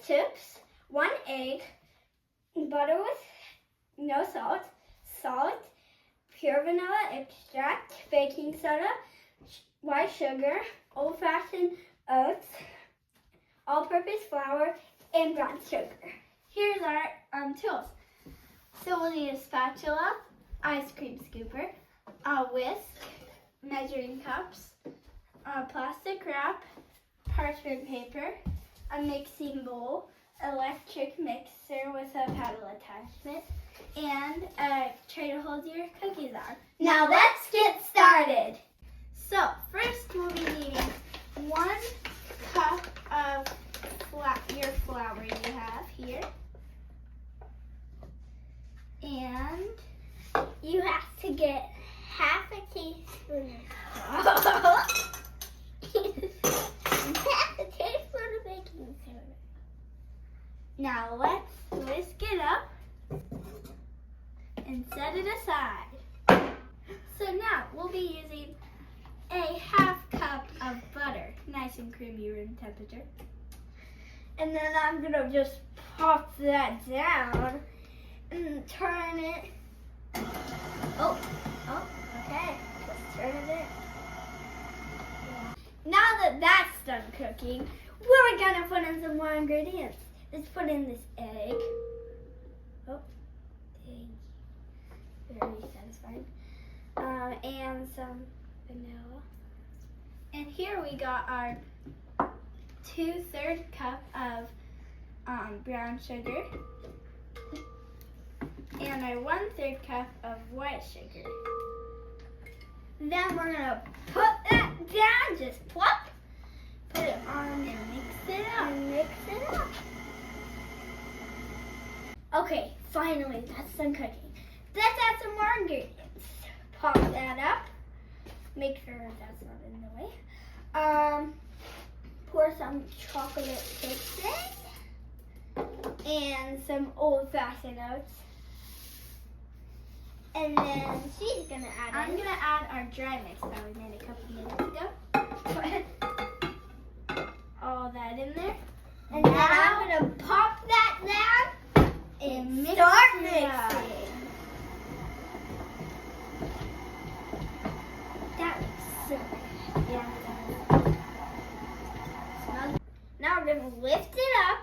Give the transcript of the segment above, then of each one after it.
chips, 1 egg, butter with no salt, salt, pure vanilla extract, baking soda, white sugar, old-fashioned oats, all-purpose flour, and brown sugar. Here's our tools. So we'll need a spatula, ice cream scooper, a whisk, measuring cups, a plastic wrap, parchment paper, a mixing bowl, electric mixer with a paddle attachment, and a tray to hold your cookies on. Now let's get started. So first we'll be needing 1 cup of your flour you have here. And you have to get half a teaspoon of salt. Half a teaspoon of baking soda. Now let's whisk it up and set it aside. So now we'll be using a half cup of butter, nice and creamy room temperature. And then I'm gonna just pop that down and turn it. Oh, okay. Let's turn it in. Now that that's done cooking, we're gonna put in some more ingredients. Let's put in this egg. Oh, egg. Very satisfying. And some vanilla. And here we got our 2/3 cup of brown sugar and our 1/3 cup of white sugar. Then we're gonna put that down, just plop, put it on and mix it up. Okay, finally that's done cooking. Let's add some more ingredients. Pop that up. Make sure that's not in the way. Pour some chocolate chips in and some old-fashioned oats. And then she's gonna add I'm gonna add our dry mix that we made a couple minutes ago. Put all that in there. And now I'm gonna pop that down and start mixing. That looks so good. Yeah. Now we're going to lift it up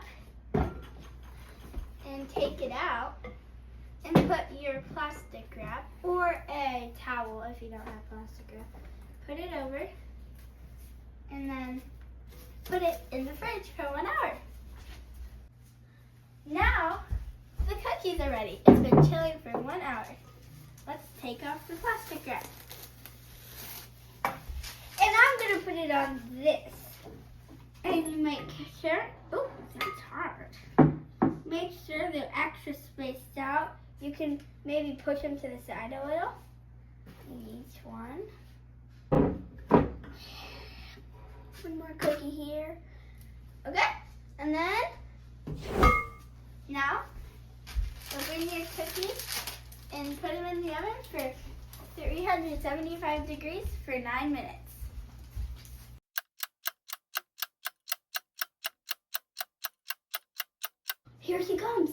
and take it out and put your plastic wrap or a towel if you don't have plastic wrap. Put it over and then put it in the fridge for 1 hour. Now the cookies are ready. It's been chilling for 1 hour. Let's take off the plastic wrap. And I'm going to put it on this. And you make sure, oh, it's hard. Make sure they're extra spaced out. You can maybe push them to the side a little. Each one. One more cookie here. Okay, and then, now, open your cookies and put them in the oven for 375 degrees for 9 minutes. Here she comes.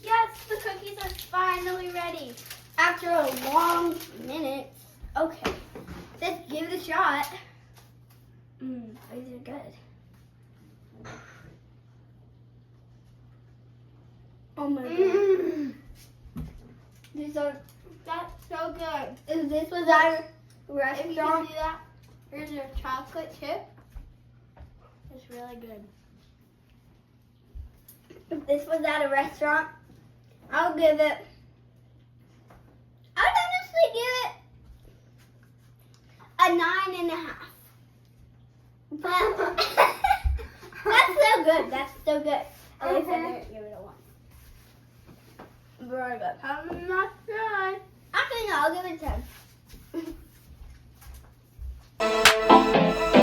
Yes, the cookies are finally ready. After a long minute. Okay, let's give it a shot. These are good. Oh my god. That's so good. If this was at a restaurant, if you can see that, here's your chocolate chip. It's really good. If this was at a restaurant, I'll give it, I'd honestly give it a 9.5. But that's so good. That's so good. At least I didn't give it a 1. Very good. I'm not sure. Actually, no, I'll give it a 10.